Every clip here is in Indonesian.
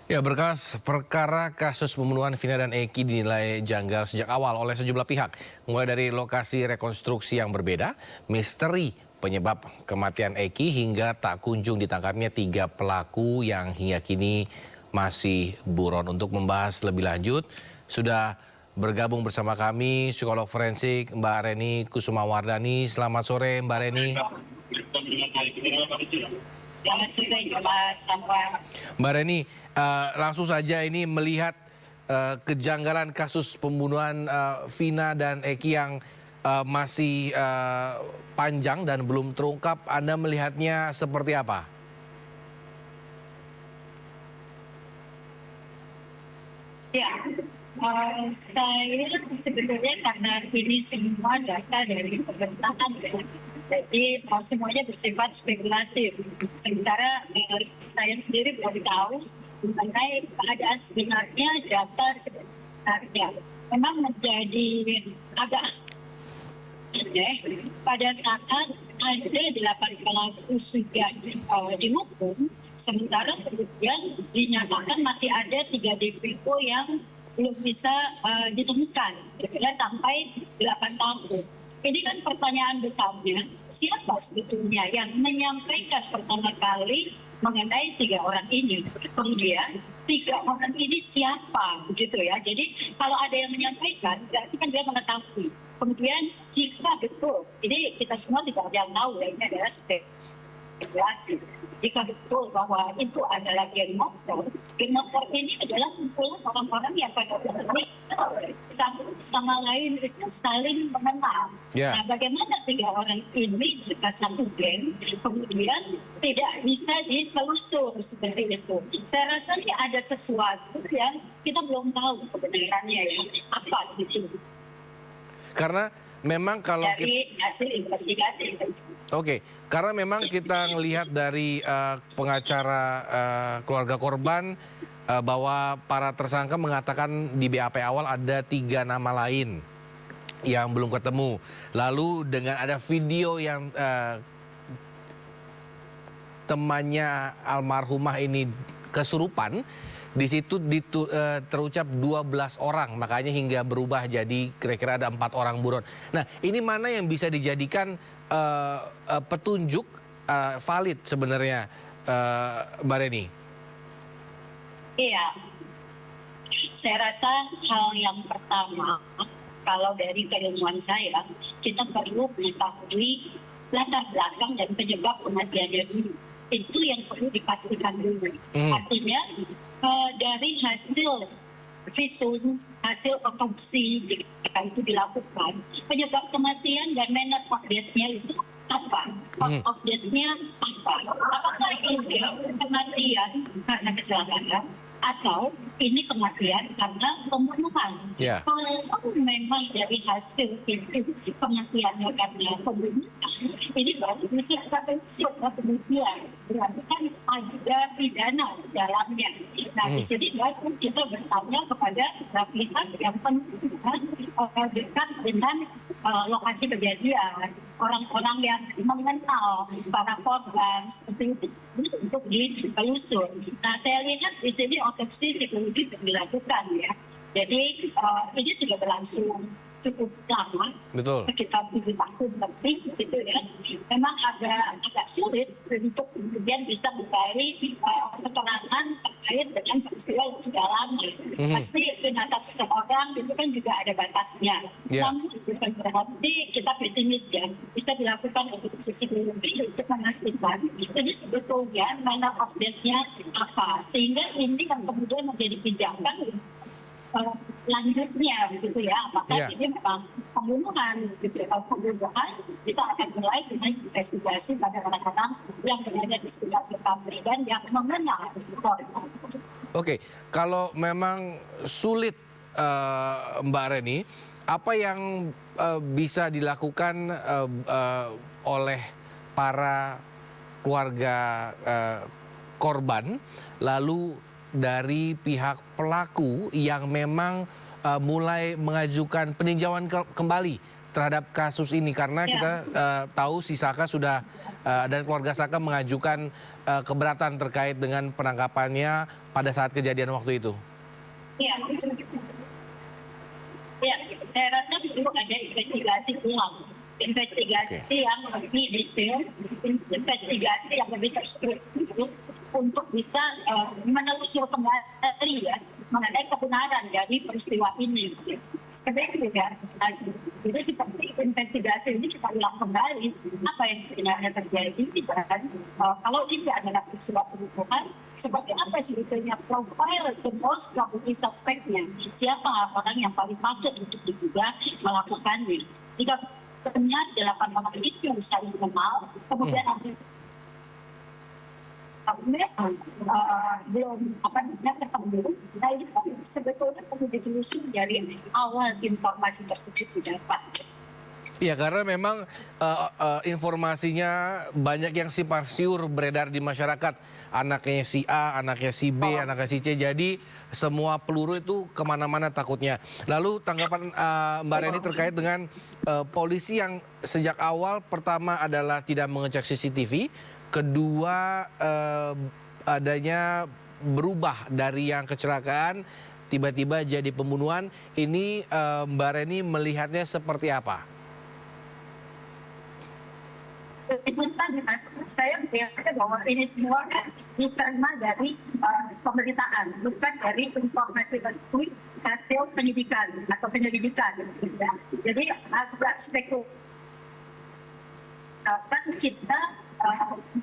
Ya, berkas perkara kasus pembunuhan Vina dan Eki dinilai janggal sejak awal oleh sejumlah pihak. Mulai dari lokasi rekonstruksi yang berbeda, misteri penyebab kematian Eki hingga tak kunjung ditangkapnya 3 pelaku yang hingga kini masih buron. Untuk membahas lebih lanjut, sudah bergabung bersama kami psikolog forensik Mbak Reni Kusumawardani. Selamat sore Mbak Reni. Selamat sore, Mas Samuel. Mbak Reni, langsung saja ini melihat kejanggalan kasus pembunuhan Vina dan Eki yang masih panjang dan belum terungkap, Anda melihatnya seperti apa? Ya, saya sebetulnya karena ini semua data dari pemerintahan ya. Jadi semuanya bersifat spekulatif. Sementara saya sendiri belum tahu mengenai keadaan sebenarnya, data sebenarnya. Memang menjadi agak aneh pada saat ada 8 pelaku sudah dihukum, sementara kemudian dinyatakan masih ada 3 DPO yang belum bisa ditemukan, gitu ya, sampai 8 tahun. Ini kan pertanyaan besarnya, siapa sebetulnya yang menyampaikan pertama kali mengenai 3 orang ini? Kemudian 3 orang ini siapa, begitu ya? Jadi kalau ada yang menyampaikan, berarti kan dia mengetahui. Kemudian jika betul, ini kita semua tidak ada yang tahu ya, ini adalah spekulasi. Jika betul bahwa itu adalah geng motor ini adalah kumpulan orang-orang yang pada umumnya sama lain itu saling mengenal. Yeah. Nah, bagaimana 3 orang ini jika satu geng kemudian tidak bisa ditelusur seperti itu? Saya rasa ini ada sesuatu yang kita belum tahu kebenarannya ya, apa itu. Karena memang kalau dari hasil investigasi itu. Oke, karena memang kita melihat dari pengacara keluarga korban bahwa para tersangka mengatakan di BAP awal ada 3 nama lain yang belum ketemu. Lalu dengan ada video yang temannya almarhumah ini kesurupan, di situ terucap 12 orang, makanya hingga berubah jadi kira-kira ada 4 orang buron. Nah, ini mana yang bisa dijadikan petunjuk valid sebenarnya, Mbak Reni? Iya, saya rasa hal yang pertama, kalau dari keilmuan saya, kita perlu mengetahui latar belakang dan penyebab kematiannya dulu. Itu yang perlu dipastikan dulu. Artinya dari hasil visum, hasil otopsi jika itu dilakukan, penyebab kematian dan manner of death-nya itu apa? Cause of death-nya apa? Apakah ini kematian karena kecelakaan atau ini kematian karena pembunuhan? Yeah. Kalau memang dari hasil itu kematiannya karena pembunuhan, ini baru bisa kita telusur kemudian berarti kan ada pidana di dalamnya. Nah, di sini baru kita bertanya kepada pihak yang dekat dengan lokasi kejadian, orang-orang yang mengenal para korban seperti itu untuk ditelusur. Nah, saya lihat di sini otopsi psikologi dilakukan ya. Jadi ini sudah berlangsung cukup lama, betul, sekitar 7 tahun lebih, gitu ya. Memang agak sulit untuk kemudian bisa mencari keterangan terkait dengan peristiwa yang sudah lama. Pasti ingatan seseorang itu kan juga ada batasnya. Yeah. Namun bukan berarti kita pesimis ya. Bisa dilakukan otopsi psikologi untuk memastikan ini sebetulnya manner of death-nya apa, sehingga ini yang kemudian menjadi pijakan lanjutnya begitu ya, apakah ini memang pembunuhan gitu. Kalau pembunuhan kita akan mulai dengan investigasi pada orang-orang yang berada di sekitar TKP dan yang mengenal korban. Oke, kalau memang sulit Mbak Reni, apa yang bisa dilakukan oleh para keluarga korban, lalu dari pihak pelaku yang memang mulai mengajukan peninjauan kembali terhadap kasus ini, karena kita tahu si Saka sudah dan keluarga Saka mengajukan keberatan terkait dengan penangkapannya pada saat kejadian waktu itu? Ya, ya, saya rasa perlu ada investigasi ulang, investigasi yang lebih detail, investigasi yang lebih terstruktur untuk bisa menelusur kembali ya mengenai kebenaran dari peristiwa ini. Seperti itu ya. Jadi seperti investigasi ini kita ulang kembali apa yang sebenarnya terjadi dan kalau ini adalah peristiwa pembunuhan, seperti apa sebetulnya profil the most probable suspect-nya, siapa orang yang paling patut untuk diduga melakukannya. Jika benar 8 orang itu saling kenal, kemudian memang belum ketemu, nah ini kan sebetulnya perlu ditelusuri dari awal informasi tersebut didapat. Iya, karena memang informasinya banyak yang simpang siur beredar di masyarakat. Anaknya si A, anaknya si B, anaknya si C. Jadi semua peluru itu kemana-mana takutnya. Lalu tanggapan Mbak Reni terkait dengan polisi yang sejak awal pertama adalah tidak mengecek CCTV. Kedua adanya berubah dari yang kecelakaan tiba-tiba jadi pembunuhan. Ini Mbak Reni melihatnya seperti apa? Itu tadi Mas, saya melihatnya bahwa ini semua kan diterima dari pemberitaan, bukan dari informasi resmi hasil penyidikan atau penyelidikan. Ya. Jadi agak spekulatif kita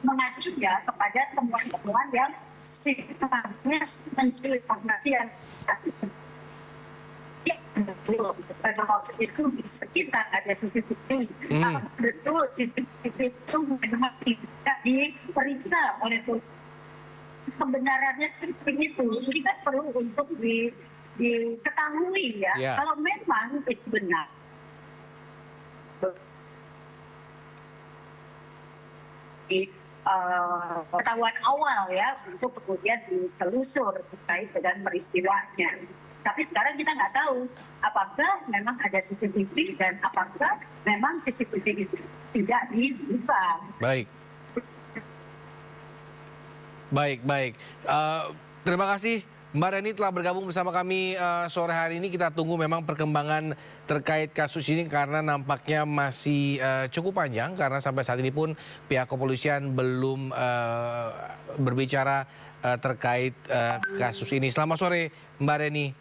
mengacu ya kepada temuan-temuan yang sifatnya menjadi informasi yang pada waktu itu di sekitar ada CCTV. Betul CCTV itu memang tidak diperiksa oleh polisi. Kebenarannya seperti itu. Jadi kan perlu untuk diketahui ya. Yeah. Kalau memang itu benar. Ketahuan awal ya untuk kemudian ditelusur terkait dengan peristiwanya. Tapi sekarang kita nggak tahu apakah memang ada CCTV dan apakah memang CCTV itu tidak dibuka. Baik. Terima kasih Mbak Reni telah bergabung bersama kami sore hari ini. Kita tunggu memang perkembangan terkait kasus ini karena nampaknya masih cukup panjang karena sampai saat ini pun pihak kepolisian belum berbicara terkait kasus ini. Selamat sore Mbak Reni.